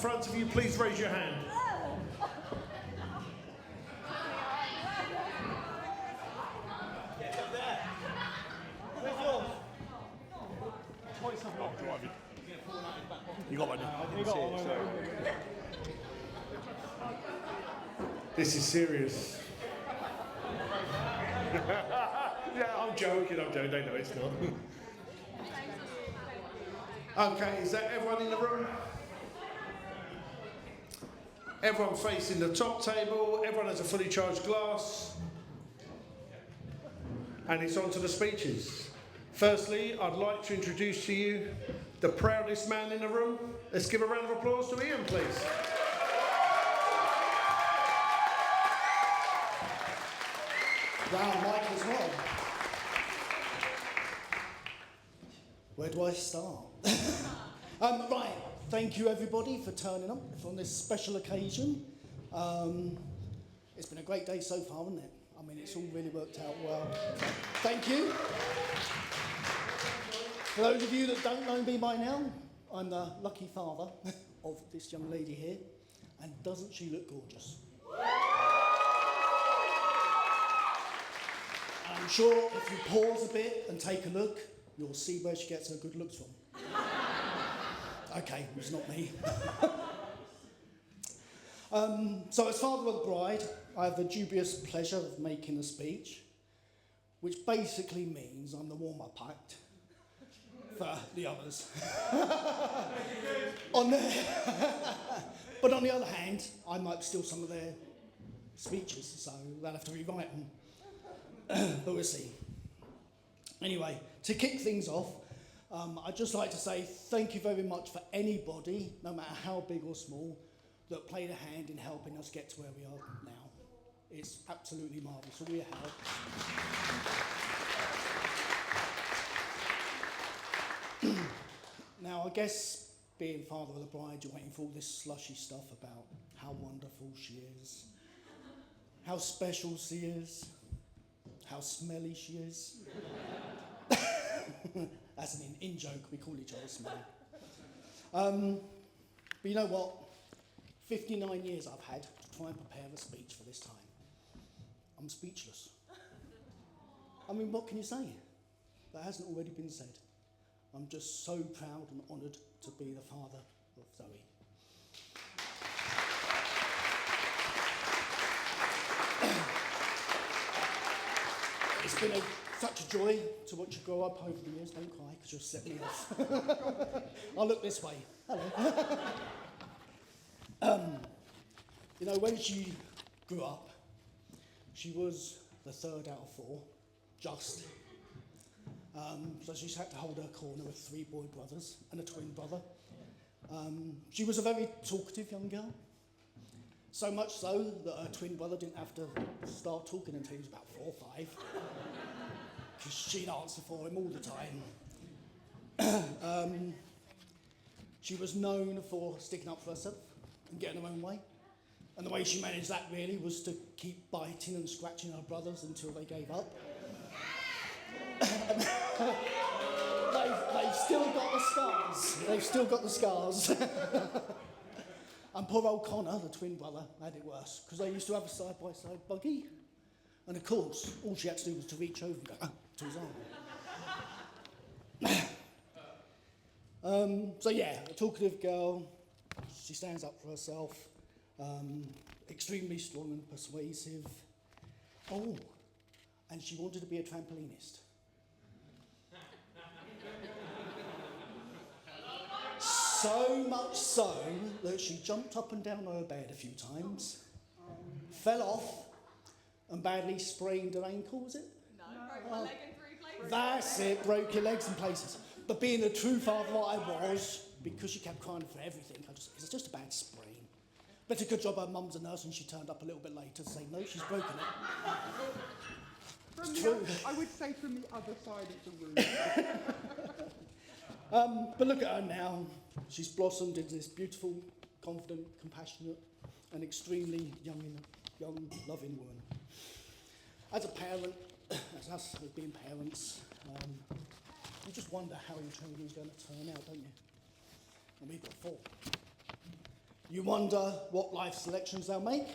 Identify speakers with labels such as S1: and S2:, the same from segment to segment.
S1: front of you, please raise your hand. You got one. This is serious. Yeah, I'm joking, they know it's not. Okay, is that everyone in the room? Everyone facing the top table, everyone has a fully charged glass. And it's on to the speeches. Firstly, I'd like to introduce to you the proudest man in the room. Let's give a round of applause to Ian, please.
S2: Wow, Mike as well. Where do I start? Right, thank you everybody for turning up on this special occasion. It's been a great day so far, hasn't it? I mean, it's all really worked out well. So, thank you. For those of you that don't know me by now, I'm the lucky father of this young lady here. And doesn't she look gorgeous? I'm sure if you pause a bit and take a look, you'll see where she gets her good looks from. Okay, it's not me. So as father of the bride, I have the dubious pleasure of making a speech, which basically means I'm the warm-up act for the others. But on the other hand, I might steal some of their speeches, so they'll have to rewrite them. But we'll see. Anyway, to kick things off, I'd just like to say thank you very much for anybody, no matter how big or small, that played a hand in helping us get to where we are now. It's absolutely marvellous, all your help. Now, I guess being father of the bride, you're waiting for all this slushy stuff about how wonderful she is, how special she is, how smelly she is. As an in-joke, we call each other smelly. But you know what? 59 years I've had to try and prepare a speech for this time. I'm speechless. I mean, what can you say? That hasn't already been said. I'm just so proud and honoured to be the father of Zoe. It's been such a joy to watch you grow up over the years. Don't cry, because you'll set me off. I'll look this way. Hello. You know, when she grew up, she was the third out of four, just. So she had to hold her corner with 3 boy brothers and a twin brother. She was a very talkative young girl. So much so that her twin brother didn't have to start talking until he was about 4 or 5. Because she'd answer for him all the time. She was known for sticking up for herself and getting her own way. And the way she managed that really was to keep biting and scratching her brothers until they gave up. They've still got the scars. They've still got the scars. And poor old Connor, the twin brother, had it worse, because they used to have a side-by-side buggy. And of course, all she had to do was to reach over and go to his arm. So yeah, a talkative girl. She stands up for herself. Extremely strong and persuasive. Oh, and she wanted to be a trampolinist. So much so that she jumped up and down her bed a few times, fell off, and badly sprained her ankle, was it?
S3: No, broke my leg in 3 places.
S2: That's it, broke your legs in places. But being the true father that I was, because she kept crying for everything, it's just a bad sprain. But a good job her mum's a nurse and she turned up a little bit later to say, no, she's broken it. It's true.
S3: I would say from the other side of the room.
S2: But look at her now. She's blossomed into this beautiful, confident, compassionate, and extremely young, loving woman. As a parent, as us as being parents, you just wonder how your children's going to turn out, don't you? And we've got 4. You wonder what life selections they'll make.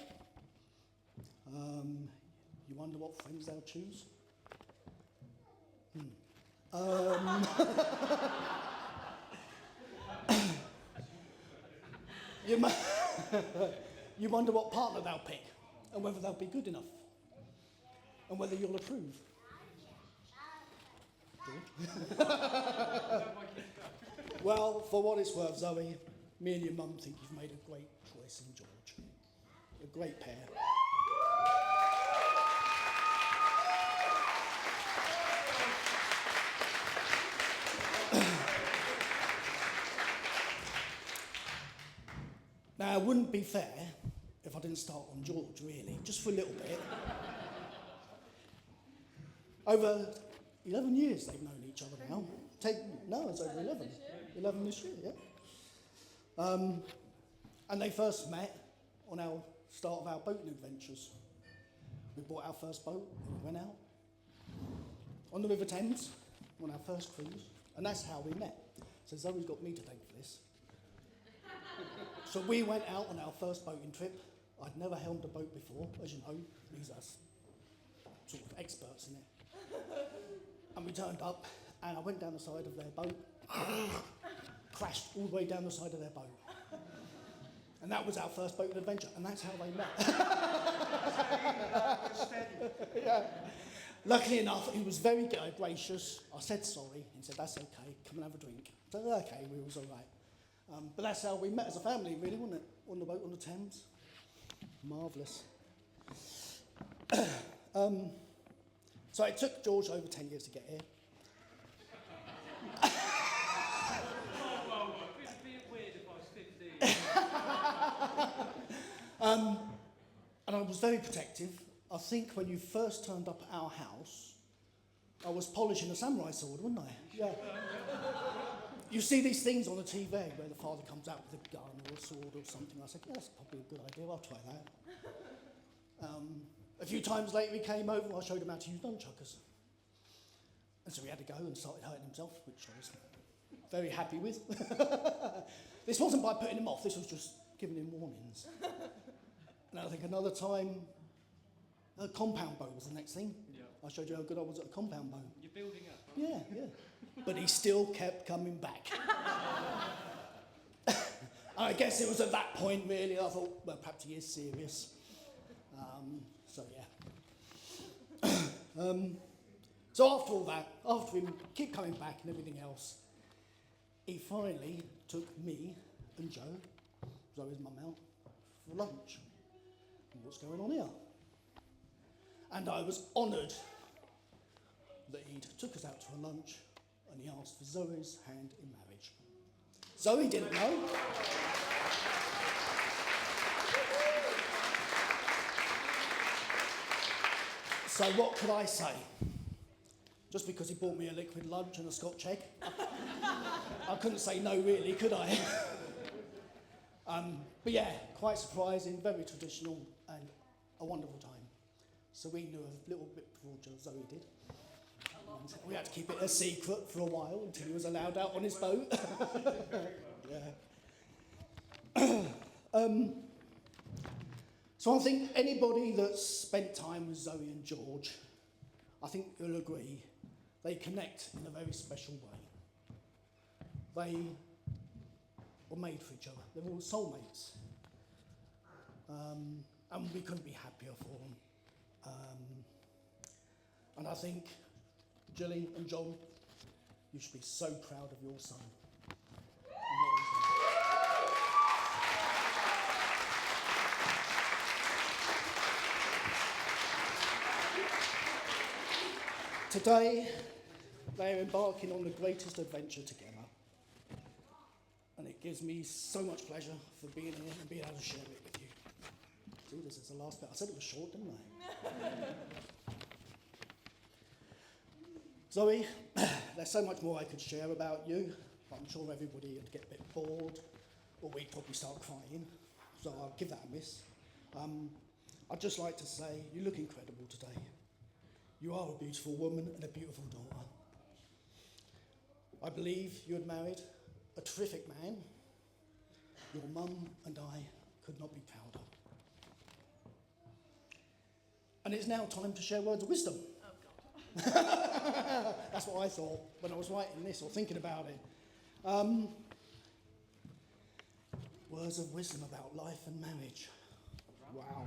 S2: You wonder what friends they'll choose. You, mu- you wonder what partner they'll pick and whether they'll be good enough and whether you'll approve. Well, for what it's worth, Zoe, me and your mum think you've made a great choice in George. A great pair. Now, it wouldn't be fair if I didn't start on George, really, just for a little bit. Over 11 years they've known each other now. No, it's over 11. 11 this year, yeah. And they first met on our start of our boating adventures. We bought our first boat and we went out on the River Thames on our first cruise, and that's how we met. So Zoe's got me to thank for this. So we went out on our first boating trip. I'd never helmed a boat before, as you know. These are sort of experts in it. And we turned up, and I went down the side of their boat, crashed all the way down the side of their boat. And that was our first boating adventure, and that's how they met. Yeah. Luckily enough, he was very gracious. I said sorry. He said, "That's okay, come and have a drink." I said, "Okay," we was all right. But that's how we met as a family, really, wasn't it? On the boat on the Thames. Marvellous. So it took George over 10 years to get here.
S4: Well, it'd be weird if I was 15.
S2: And I was very protective. I think when you first turned up at our house, I was polishing a samurai sword, wasn't I? Yeah. You see these things on the TV where the father comes out with a gun or a sword or something. I said, yeah, that's probably a good idea, I'll try that. A few times later he came over, I showed him how to use nunchuckers. And so he had to go and started hurting himself, which I was very happy with. This wasn't by putting him off, this was just giving him warnings. And I think another time, a compound bow was the next thing.
S4: Yeah.
S2: I showed you how good I was at a compound bow.
S4: You're building up.
S2: Yeah, yeah. But he still kept coming back. I guess it was at that point, really, I thought, well, perhaps he is serious. So, yeah. So after all that, after him keep coming back and everything else, he finally took me and Joe, Zoe's mum, out for lunch. And what's going on here? And I was honoured that he'd took us out to a lunch and he asked for Zoe's hand in marriage. Zoe didn't know. So what could I say? Just because he bought me a liquid lunch and a Scotch egg? I couldn't say no really, could I? But yeah, quite surprising, very traditional and a wonderful time. So we knew a little bit before Zoe did. We had to keep it a secret for a while until he was allowed out on his boat. Yeah. So I think anybody that's spent time with Zoe and George, I think you'll agree, they connect in a very special way. They were made for each other. They were all soulmates. And we couldn't be happier for them. And I think, Gilly and John, you should be so proud of your son. Today, they are embarking on the greatest adventure together. And it gives me so much pleasure for being here and being able to share it with you. See, this is the last bit. I said it was short, didn't I? Zoe, there's so much more I could share about you, but I'm sure everybody would get a bit bored, or we'd probably start crying, so I'll give that a miss. I'd just like to say, you look incredible today. You are a beautiful woman and a beautiful daughter. I believe you had married a terrific man, Your mum and I could not be prouder. And it's now time to share words of wisdom.
S3: Oh, God.
S2: That's what I thought when I was writing this or thinking about it. Words of wisdom about life and marriage. Wow.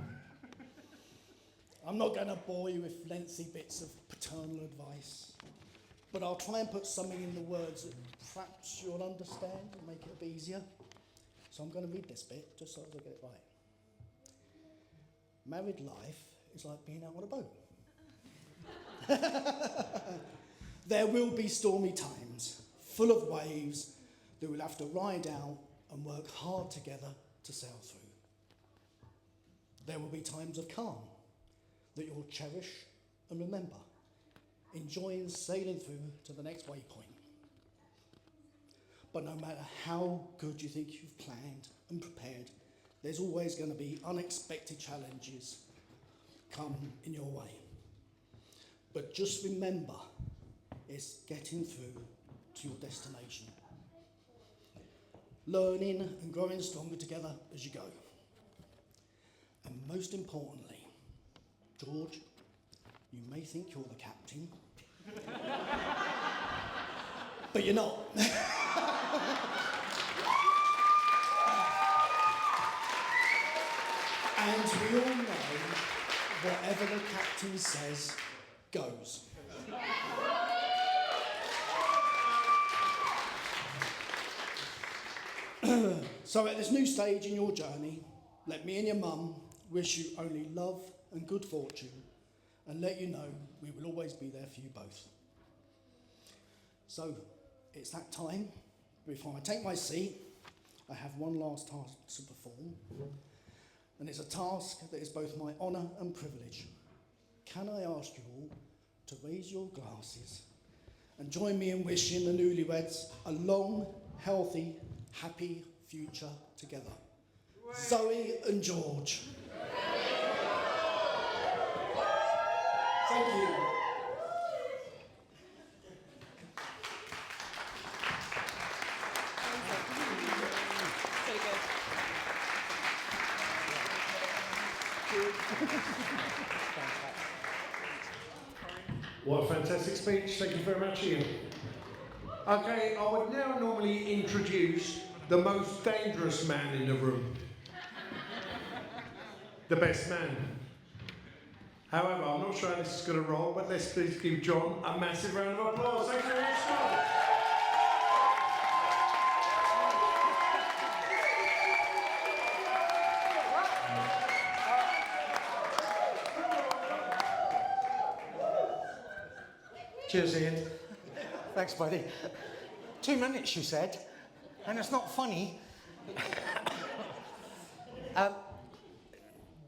S2: I'm not going to bore you with lengthy bits of paternal advice, but I'll try and put something in the words that perhaps you'll understand and make it a bit easier. So I'm going to read this bit just so I get it right. Married life is like being out on a boat. There will be stormy times, full of waves that we'll have to ride out and work hard together to sail through. There will be times of calm that you'll cherish and remember, enjoying sailing through to the next waypoint. But no matter how good you think you've planned and prepared, there's always going to be unexpected challenges come in your way. But just remember, it's getting through to your destination. Learning and growing stronger together as you go. And most importantly, George, you may think you're the captain, but you're not. And we all know whatever the captain says goes. So at this new stage in your journey, let me and your mum wish you only love and good fortune, and let you know we will always be there for you both. So it's that time. Before I take my seat, I have one last task to perform, and it's a task that is both my honour and privilege. Can I ask you all to raise your glasses and join me in wishing the newlyweds a long, healthy, happy future together? Zoe and George. Thank you.
S1: What a fantastic speech. Thank you very much, Ian. Okay, I would now normally introduce the most dangerous man in the room. The best man. However, I'm not sure how this is going to roll, but let's please give John a massive round of applause. Thank you very much, John.
S5: Cheers, Ian. Thanks, buddy. 2 minutes, you said, and it's not funny.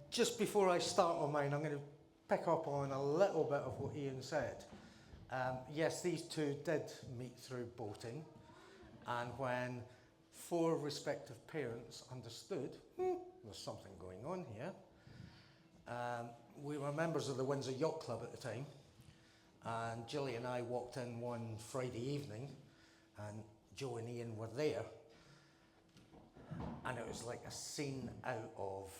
S5: Just before I start on mine, I'm going to pick up on a little bit of what Ian said. Yes, these two did meet through boating, and when 4 respective parents understood there's something going on here, we were members of the Windsor Yacht Club at the time. And Gilly and I walked in one Friday evening, and Joe and Ian were there, and it was like a scene out of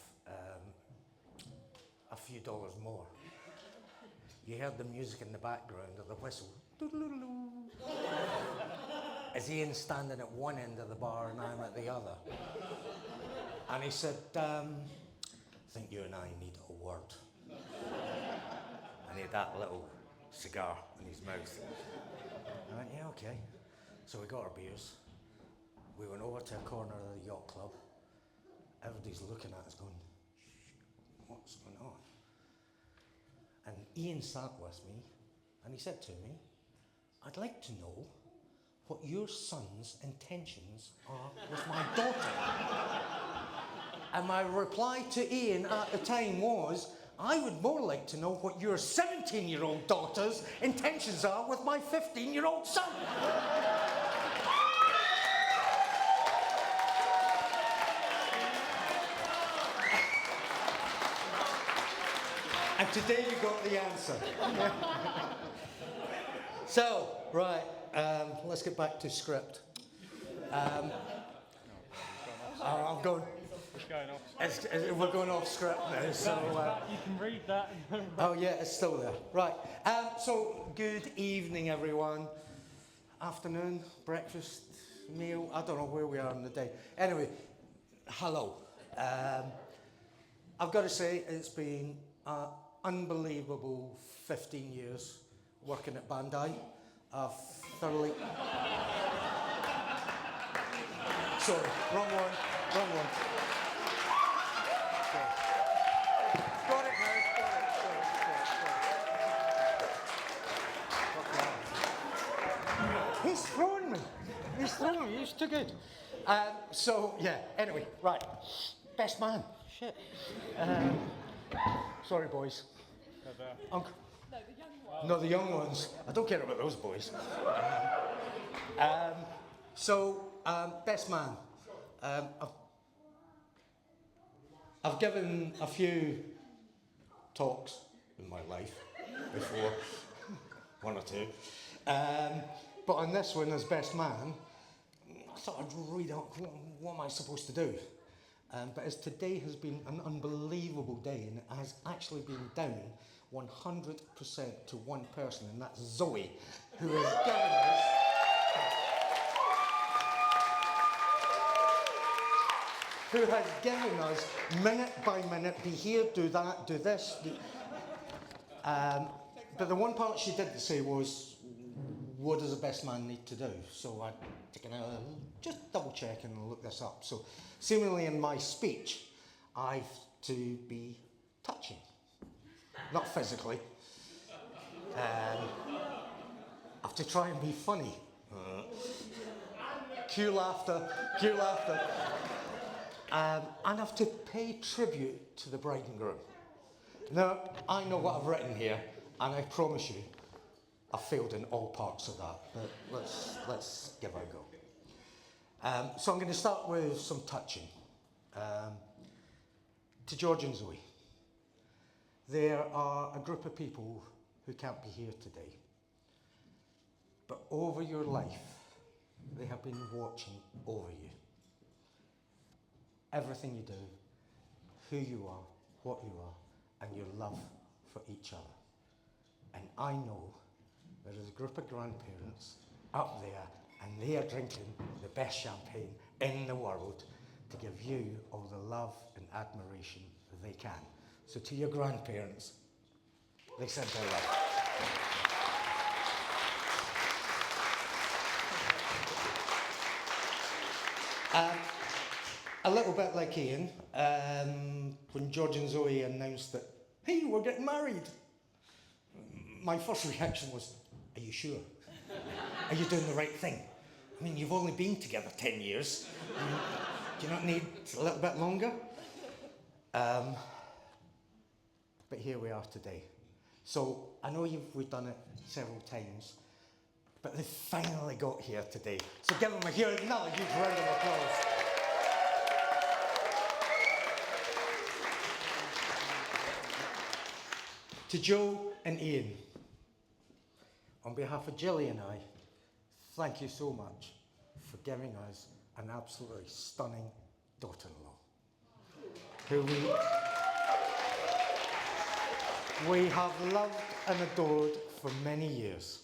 S5: A Few Dollars More. You heard the music in the background of the whistle, as Ian's standing at one end of the bar and I'm at the other. And he said, I think you and I need a word. And he had that little cigar in his mouth. I went, yeah, okay. So we got our beers. We went over to a corner of the yacht club. Everybody's looking at us going, what's going on? And Ian sat with me and he said to me, I'd like to know what your son's intentions are with my daughter. And my reply to Ian at the time was, I would more like to know what your 17-year-old daughter's intentions are with my 15-year-old son. And today you got the answer. So, right, let's get back to script. I'm going.
S4: It's going off.
S5: We're going off script now, so.
S4: You can read that.
S5: Oh yeah, it's still there. Right. So good evening, everyone. Afternoon, breakfast, meal. I don't know where we are in the day. Anyway, hello. I've got to say it's been an unbelievable 15 years working at Bandai. I've thoroughly. Sorry, wrong one. Okay. Got it now. He's throwing me. He's too good. So, yeah, anyway, right. Best man. Shit. Sorry, boys. Uncle. No, the young ones. I don't care about those boys. Best man. I've given a few talks in my life before, one or two. But on this one, as best man, I thought I'd read out what am I supposed to do. But as today has been an unbelievable day, and it has actually been down 100% to one person, and that's Zoe, who has given us. Who has given us minute by minute, be here, do that, do this. But the one part she did say was, what does a best man need to do? So I just double check and look this up. So seemingly in my speech, I've to be touching, not physically. I have to try and be funny. Cue laughter. And I have to pay tribute to the bride and groom. Now, I know what I've written here, and I promise you, I failed in all parts of that, but let's give it a go. So I'm going to start with some touching. To George and Zoe. There are a group of people who can't be here today, but over your life, they have been watching over you. Everything you do, who you are, what you are, and your love for each other. And I know there is a group of grandparents up there, and they are drinking the best champagne in the world to give you all the love and admiration that they can. So to your grandparents, they send their love. A little bit like Ian, when George and Zoe announced that, hey, we're getting married, my first reaction was, are you sure? Are you doing the right thing? I mean, you've only been together 10 years. Do you not need a little bit longer? But here we are today. So I know we've done it several times, but they finally got here today. So give them another huge round of applause. To Joe and Ian, on behalf of Jilly and I, thank you so much for giving us an absolutely stunning daughter-in-law, who we have loved and adored for many years.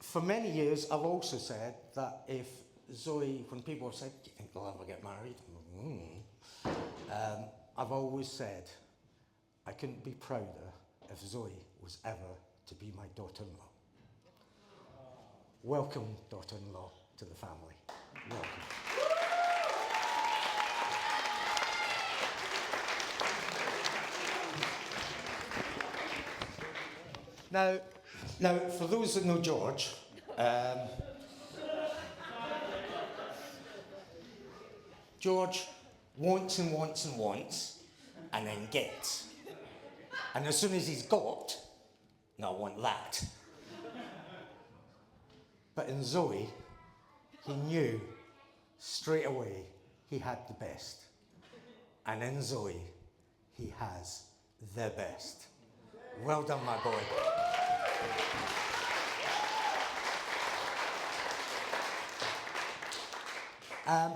S5: For many years, I've also said that if Zoe, when people have said, do you think they'll ever get married? I've always said I couldn't be prouder if Zoe was ever to be my daughter-in-law. Welcome, daughter-in-law, to the family. Welcome. Now, for those that know George, George wants and wants and wants, and then gets. And as soon as he's got, no, I want that. But in Zoe, he knew straight away he had the best. And in Zoe, he has the best. Well done, my boy.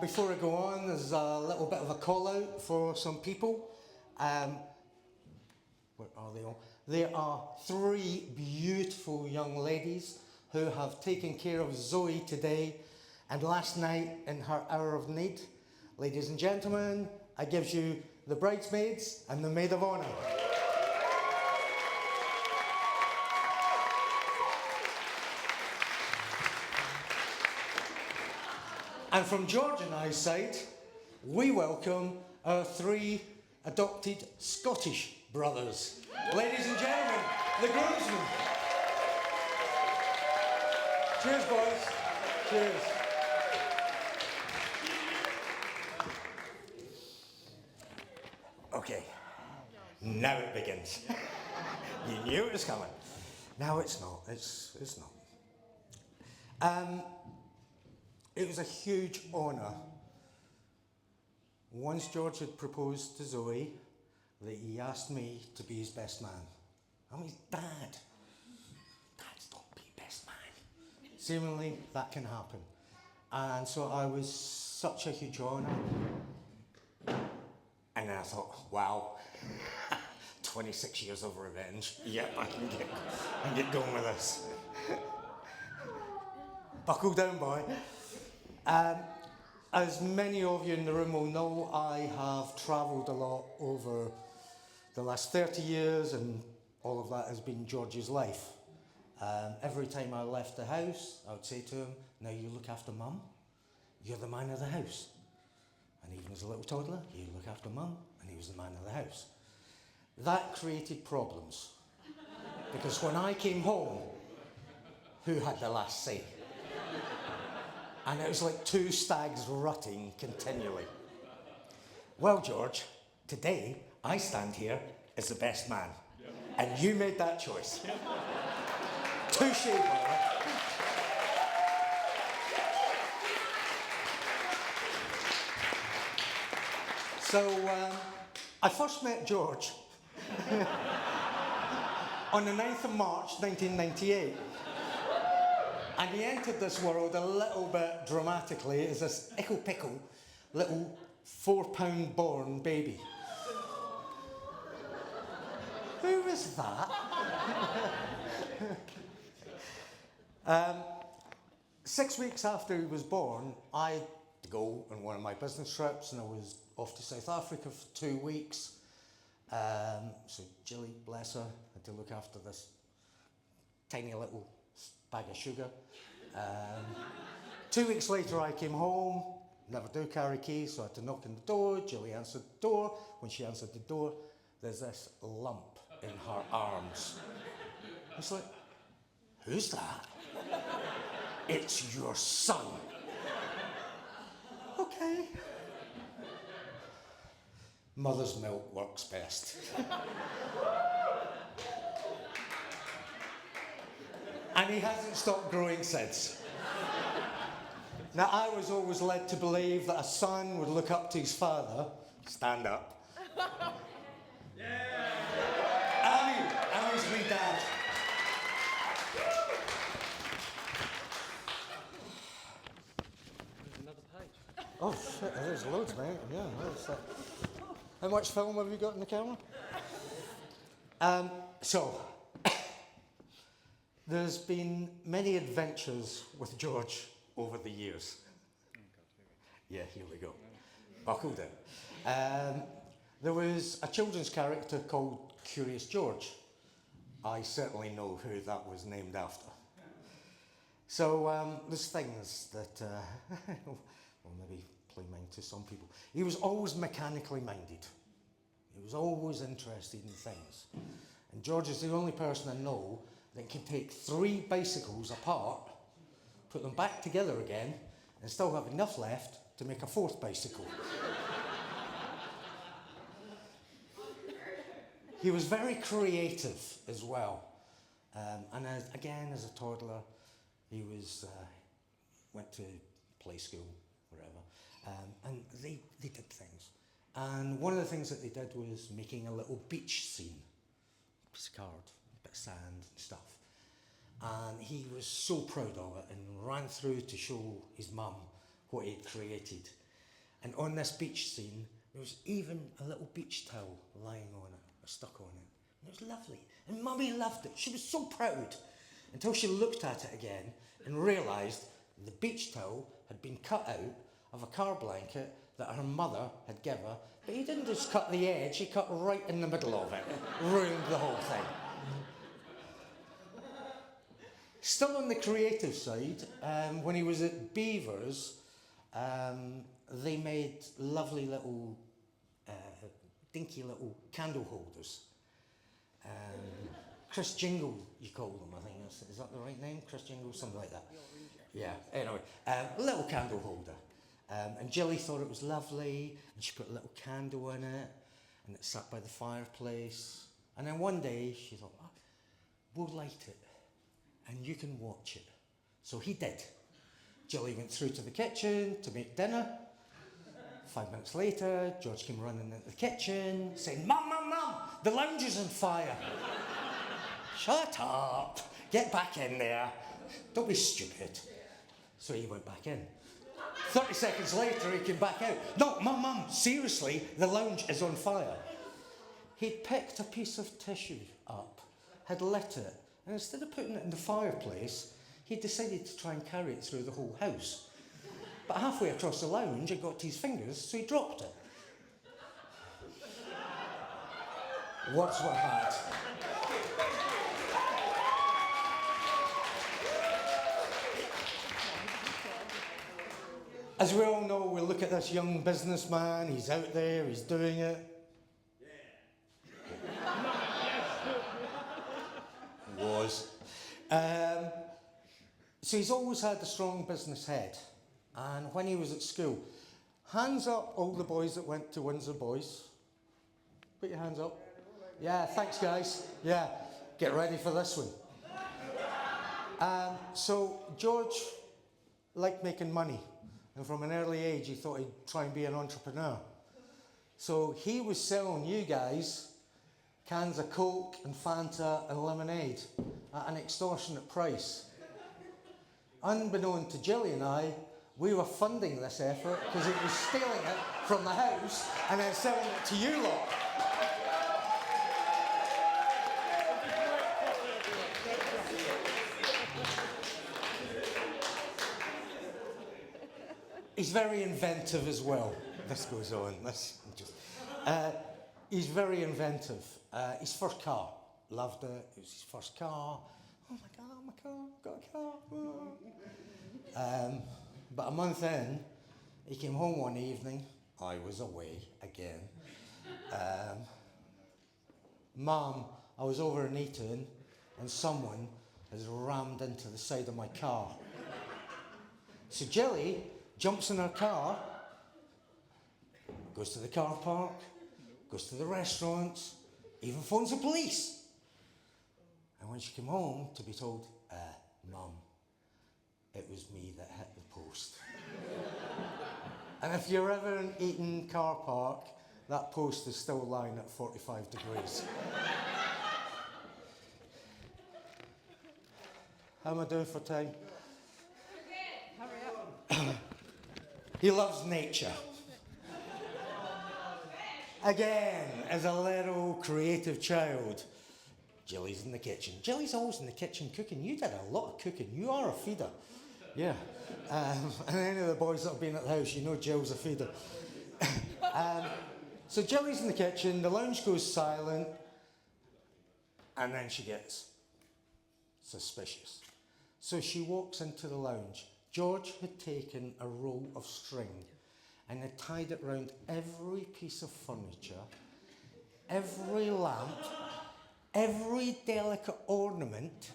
S5: Before I go on, there's a little bit of a call out for some people. Where are they all? There are 3 beautiful young ladies who have taken care of Zoe today and last night in her hour of need. Ladies and gentlemen, I give you the bridesmaids and the maid of honour. And from George and I's side, we welcome our 3 adopted Scottish brothers. Ladies and gentlemen, the groomsmen. Cheers, boys. Cheers. Okay, now it begins. You knew it was coming. Now it's not. It's not. It was a huge honour. Once George had proposed to Zoe, that he asked me to be his best man. I'm his dad. Dads don't be best man. Seemingly, that can happen. And so I was such a huge honour. And then I thought, wow, 26 years of revenge. Yep, I can get going with this. Buckle down, boy. As many of you in the room will know, I have travelled a lot over the last 30 years, and all of that has been George's life. Every time I left the house, I would say to him, now you look after Mum, you're the man of the house. And even as a little toddler, you look after Mum, and he was the man of the house. That created problems. Because when I came home, who had the last say? And it was like 2 stags rutting continually. Well, George, today I stand here as the best man. Yep. And you made that choice. Yep. Touche, brother. So, I first met George on the 9th of March, 1998. And he entered this world a little bit dramatically as this ickle-pickle little 4-pound born baby. Who is that? 6 weeks after he was born, I had to go on one of my business trips, and I was off to South Africa for 2 weeks. So Jilly, bless her, had to look after this tiny little bag of sugar. 2 weeks later I came home, never do carry keys, so I had to knock on the door. Jilly answered the door. When she answered the door, there's this lump in her arms. It's like, who's that? It's your son. Okay. Mother's milk works best. And he hasn't stopped growing since. Now, I was always led to believe that a son would look up to his father, stand up. Yeah! Ami's my dad.
S4: Another page.
S5: Oh, shit, there's loads, mate. Yeah, that's it. How much film have you got in the camera? So, there's been many adventures with George over the years. Yeah, here we go. Buckled in. There was a children's character called Curious George. I certainly know who that was named after. So there's things that will maybe play mind to some people. He was always mechanically minded. He was always interested in things. And George is the only person I know that can take 3 bicycles apart, put them back together again, and still have enough left to make a 4th bicycle. He was very creative as well. And again, as a toddler, he was went to play school, wherever, and they did things. And one of the things that they did was making a little beach scene. Piece of card, a bit of sand and stuff. And he was so proud of it and ran through to show his mum what he'd created. And on this beach scene, there was even a little beach towel lying on it, or stuck on it. And it was lovely. And Mummy loved it. She was so proud. Until she looked at it again and realised the beach towel had been cut out of a car blanket that her mother had given her. But he didn't just cut the edge, he cut right in the middle of it. Ruined the whole thing. Still on the creative side, when he was at Beavers, they made lovely little, dinky little candle holders. Chris Jingle, you call them, I think. Is that the right name? Chris Jingle, something like that. Yeah, anyway, a little candle holder. And Jilly thought it was lovely, and she put a little candle in it, and it sat by the fireplace. And then one day she thought, oh, we'll light it, and you can watch it. So he did. Jilly went through to the kitchen to make dinner. 5 minutes later, George came running into the kitchen, saying, Mum, Mum, Mum, the lounge is on fire. Shut up, get back in there. Don't be stupid. So he went back in. 30 seconds later, he came back out. No, Mum, seriously, the lounge is on fire. He'd picked a piece of tissue up, had lit it, and instead of putting it in the fireplace, he decided to try and carry it through the whole house. But halfway across the lounge, it got to his fingers, so he dropped it. Words were had. As we all know, we look at this young businessman, he's out there, he's doing it. Was. So he's always had a strong business head. And when he was at school, hands up all the boys that went to Windsor Boys. Put your hands up. Yeah, thanks guys. Yeah, get ready for this one. So George liked making money. And from an early age, he thought he'd try and be an entrepreneur. So he was selling you guys cans of Coke and Fanta and lemonade at an extortionate price. Unbeknown to Jilly and I, we were funding this effort because it was stealing it from the house and then selling it to you lot. He's very inventive as well. This goes on. He's very inventive. His first car, loved it. It was his first car. Oh my car, got a car. But a month in, he came home one evening. I was away again. Mum, I was over in Eton and someone has rammed into the side of my car. So Jilly jumps in her car, goes to the car park, goes to the restaurants, even phones the police. And when she came home to be told, Mum, it was me that hit the post. And if you're ever in Eton car park, that post is still lying at 45 degrees. How am I doing for time? He loves nature. Again, as a little creative child, Jilly's in the kitchen. Jilly's always in the kitchen cooking. You did a lot of cooking. You are a feeder. Yeah. And any of the boys that have been at the house, you know Jill's a feeder. So Jilly's in the kitchen, the lounge goes silent, and then she gets suspicious. So she walks into the lounge. George had taken a roll of string and had tied it round every piece of furniture, every lamp, every delicate ornament,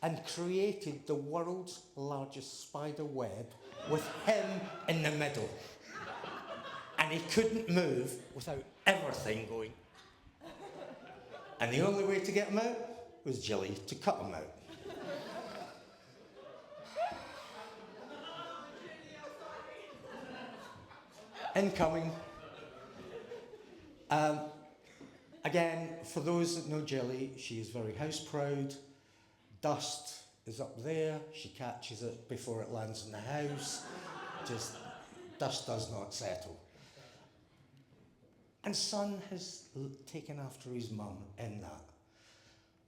S5: and created the world's largest spider web with him in the middle. And he couldn't move without everything going. And the only way to get him out was Jilly to cut him out. Incoming. Again, for those that know Jilly, she is very house proud. Dust is up there. She catches it before it lands in the house. Just dust does not settle. And son has taken after his mum in that.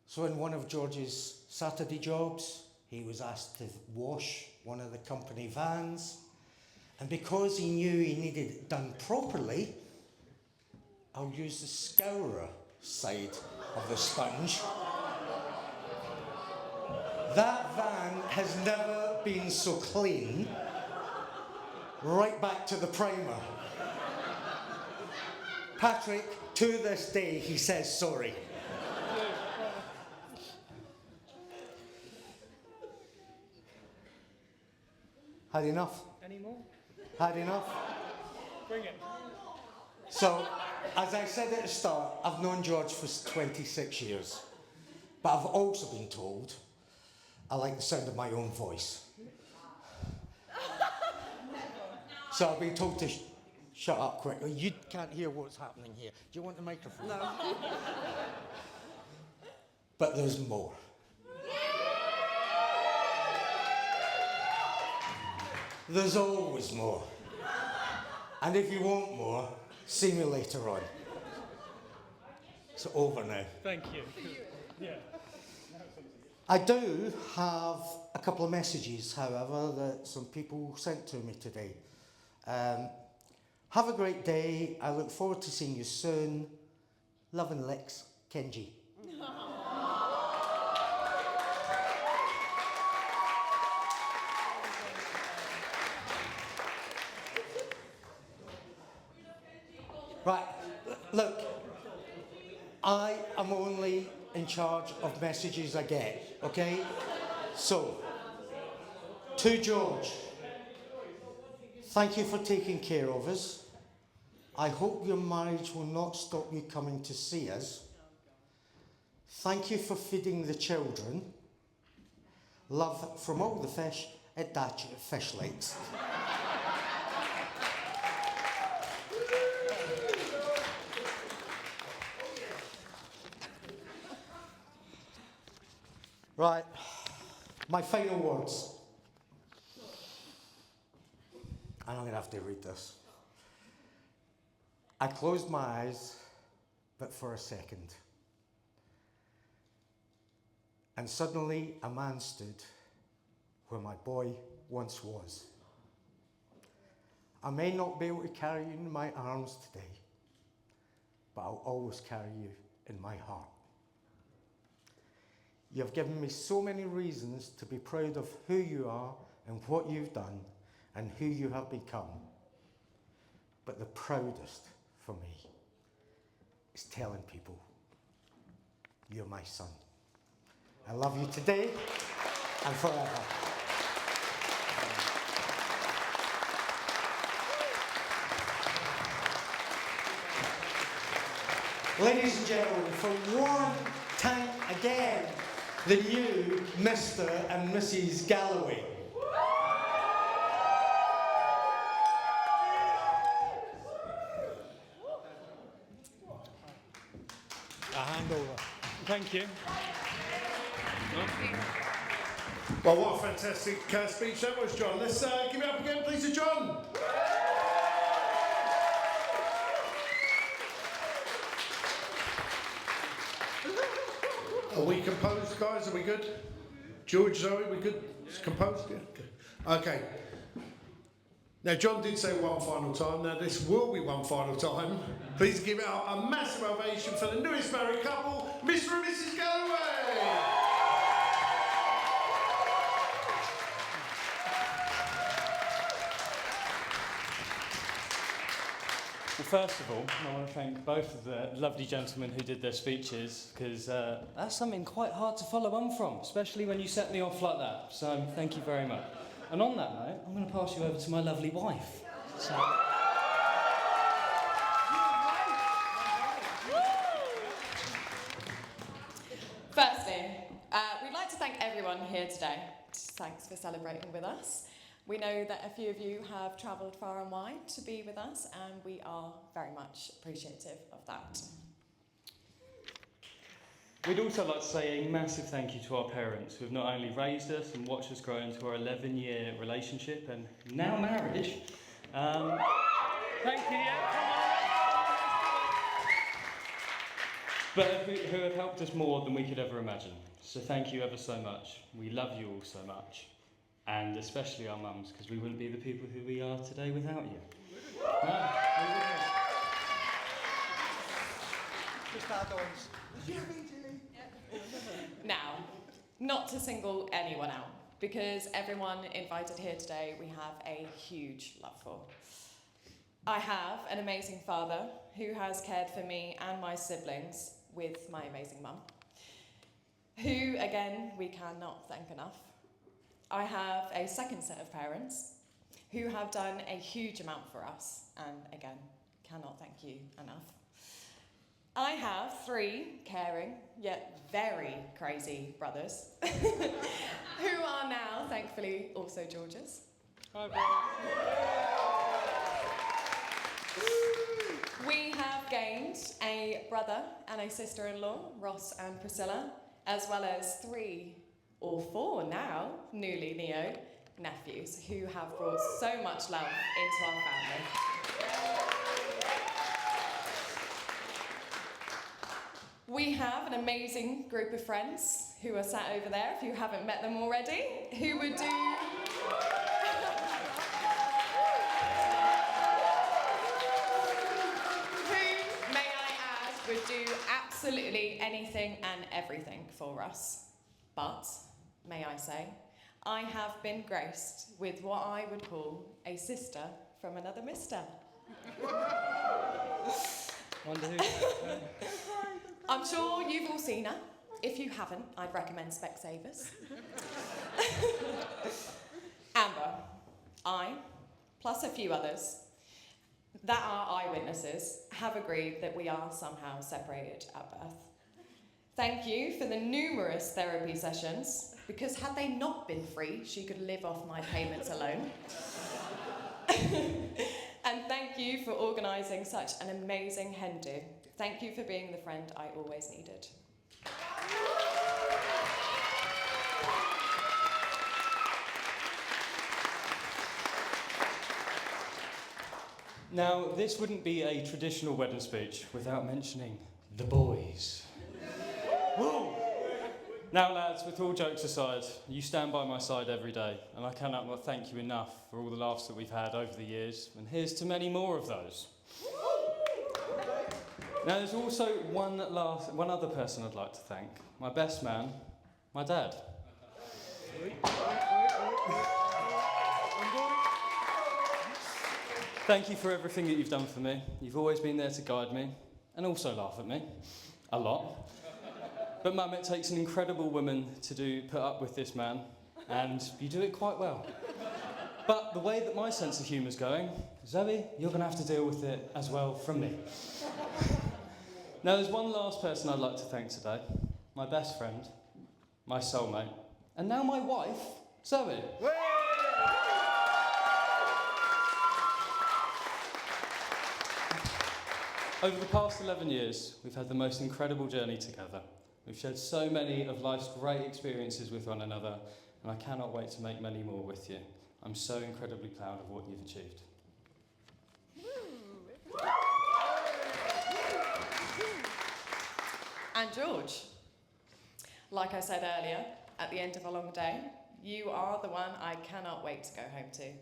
S5: So in one of George's Saturday jobs, he was asked to wash one of the company vans. And because he knew he needed it done properly, I'll use the scourer side of the sponge. That van has never been so clean, right back to the primer. Patrick, to this day, he says sorry. Had enough?
S4: Any more?
S5: Had enough?
S4: Bring it.
S5: So, as I said at the start, I've known George for 26 years. But I've also been told I like the sound of my own voice. So I've been told to shut up quickly. You can't hear what's happening here. Do you want the microphone?
S3: No.
S5: But there's more. There's always more. And if you want more, see me later on. It's over now.
S4: Thank you. Yeah.
S5: I do have a couple of messages, however, that some people sent to me today. Have a great day. I look forward to seeing you soon. Love and licks, Kenji. Right, look, I am only in charge of messages I get, okay? So, to George, thank you for taking care of us. I hope your marriage will not stop you coming to see us. Thank you for feeding the children. Love from all the fish at Datchet Fish Lakes. Right, my final words. And I'm going to have to read this. I closed my eyes, but for a second. And suddenly a man stood where my boy once was. I may not be able to carry you in my arms today, but I'll always carry you in my heart. You have given me so many reasons to be proud of who you are and what you've done and who you have become. But the proudest for me is telling people you're my son. I love you today and forever. Ladies and gentlemen, for one time again, the new Mr. and Mrs. Galloway. A handover.
S4: Thank you.
S1: Well, what a fantastic speech that was, John. Let's give it up again, please, to John. Are we composed, guys? Are we good? George, Zoe, we good? It's composed? Yeah. Okay. Now, John did say one final time. Now, this will be one final time. Please give out a massive ovation for the newest married couple, Mr. and Mrs. Galloway.
S4: Well, first of all, I want to thank both of the lovely gentlemen who did their speeches, because that's something quite hard to follow on from, especially when you set me off like that. So thank you very much. And on that note, I'm going to pass you over to my lovely wife. So.
S3: Firstly, we'd like to thank everyone here today. Thanks for celebrating with us. We know that a few of you have travelled far and wide to be with us, and we are very much appreciative of that.
S4: We'd also like to say a massive thank you to our parents, who have not only raised us and watched us grow into our 11-year relationship and now marriage, Thank you, yeah, come on. But who have helped us more than we could ever imagine. So thank you ever so much. We love you all so much. And especially our mums, because we wouldn't be the people who we are today without you. No, we wouldn't.
S5: Just add-ons.
S3: Now, not to single anyone out, because everyone invited here today we have a huge love for. I have an amazing father who has cared for me and my siblings with my amazing mum, who, again, we cannot thank enough. I have a second set of parents who have done a huge amount for us, and again, cannot thank you enough. I have 3 caring, yet very crazy brothers, who are now, thankfully, also George's.
S4: Hi, bro.
S3: We have gained a brother and a sister-in-law, Ross and Priscilla, as well as 3 or 4 now, newly Neo, nephews who have brought so much love into our family. We have an amazing group of friends who are sat over there, if you haven't met them already, who would do... would do absolutely anything and everything for us. But, may I say, I have been graced with what I would call a sister from another mister.
S4: Wonder who.
S3: I'm sure you've all seen her. If you haven't, I'd recommend Specsavers. Amber, I, plus a few others, that are eyewitnesses, have agreed that we are somehow separated at birth. Thank you for the numerous therapy sessions, because had they not been free, she could live off my payments alone. And thank you for organising such an amazing hen do. Thank you for being the friend I always needed.
S4: Now, this wouldn't be a traditional wedding speech without mentioning the boys. Woo! Now, lads, with all jokes aside, you stand by my side every day, and I cannot thank you enough for all the laughs that we've had over the years, and here's to many more of those. Now, there's also one other person I'd like to thank, my best man, my dad. Thank you for everything that you've done for me. You've always been there to guide me, and also laugh at me, a lot. But Mum, it takes an incredible woman to put up with this man, and you do it quite well. But the way that my sense of humour's going, Zoe, you're going to have to deal with it as well from me. Now, there's one last person I'd like to thank today, my best friend, my soulmate, and now my wife, Zoe. Over the past 11 years, we've had the most incredible journey together. We've shared so many of life's great experiences with one another, and I cannot wait to make many more with you. I'm so incredibly proud of what you've achieved.
S3: And George, like I said earlier, at the end of a long day, you are the one I cannot wait to go home to.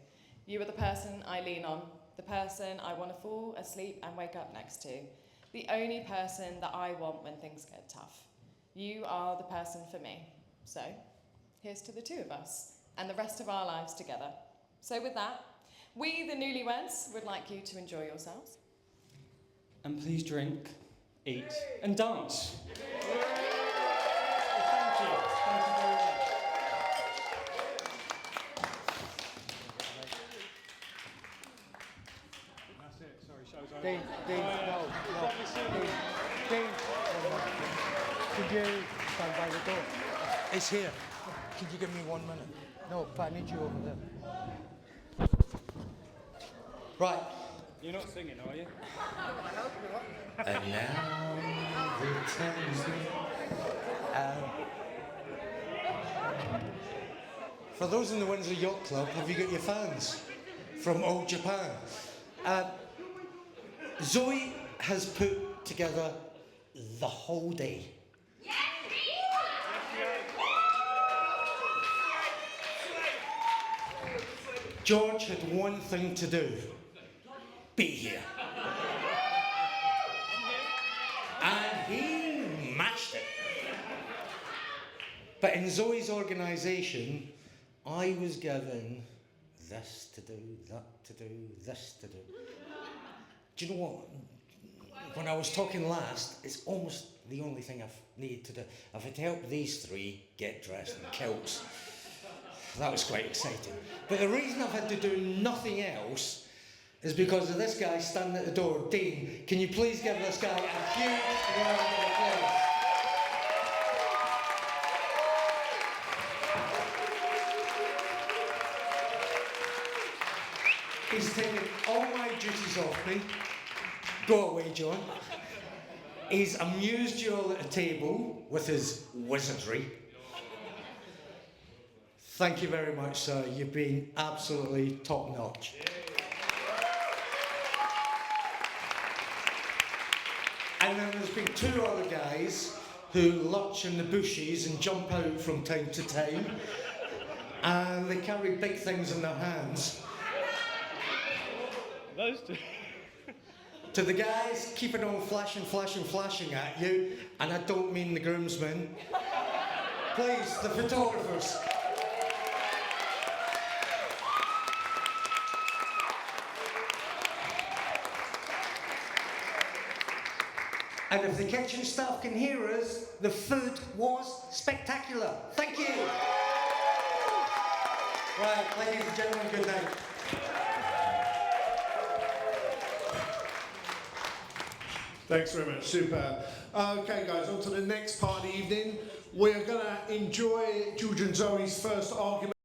S3: You are the person I lean on, the person I want to fall asleep and wake up next to, the only person that I want when things get tough. You are the person for me. So, here's to the 2 of us and the rest of our lives together. So with that, we, the newlyweds, would like you to enjoy yourselves.
S4: And please drink, eat, and dance. Thank you. Thank you very much.
S6: That's it, sorry, show's over.
S2: Dean, could you stand by the door?
S5: It's here. Could you give me 1 minute?
S2: No, but I need you over there.
S5: Right.
S4: You're not singing, are you?
S5: And now the time. For those in the Windsor Yacht Club, have you got your fans? from Old Japan. Zoe has put together the whole day. George had one thing to do: be here. And he mashed it. But in Zoe's organisation, I was given this to do, that to do, this to do. Do you know what? When I was talking last, it's almost the only thing I've needed to do. I've had to help these three get dressed in kilts. That was quite exciting. But the reason I've had to do nothing else is because of this guy standing at the door. Dean, can you please give this guy a huge round of applause? He's taken all my duties off me. Go away, John. He's amused you all at the table with his wizardry. Thank you very much, sir. You've been absolutely top-notch. And then there's been two other guys who lurch in the bushes and jump out from time to time. And they carry big things in their hands.
S6: Those two.
S5: To the guys keeping on flashing at you, and I don't mean the groomsmen, please, the photographers. And if the kitchen staff can hear us, the food was spectacular. Thank you. Right, ladies and gentlemen, good night.
S1: Thanks very much, super. Okay guys, on to the next part of the evening. We are going to enjoy George and Zoe's first argument.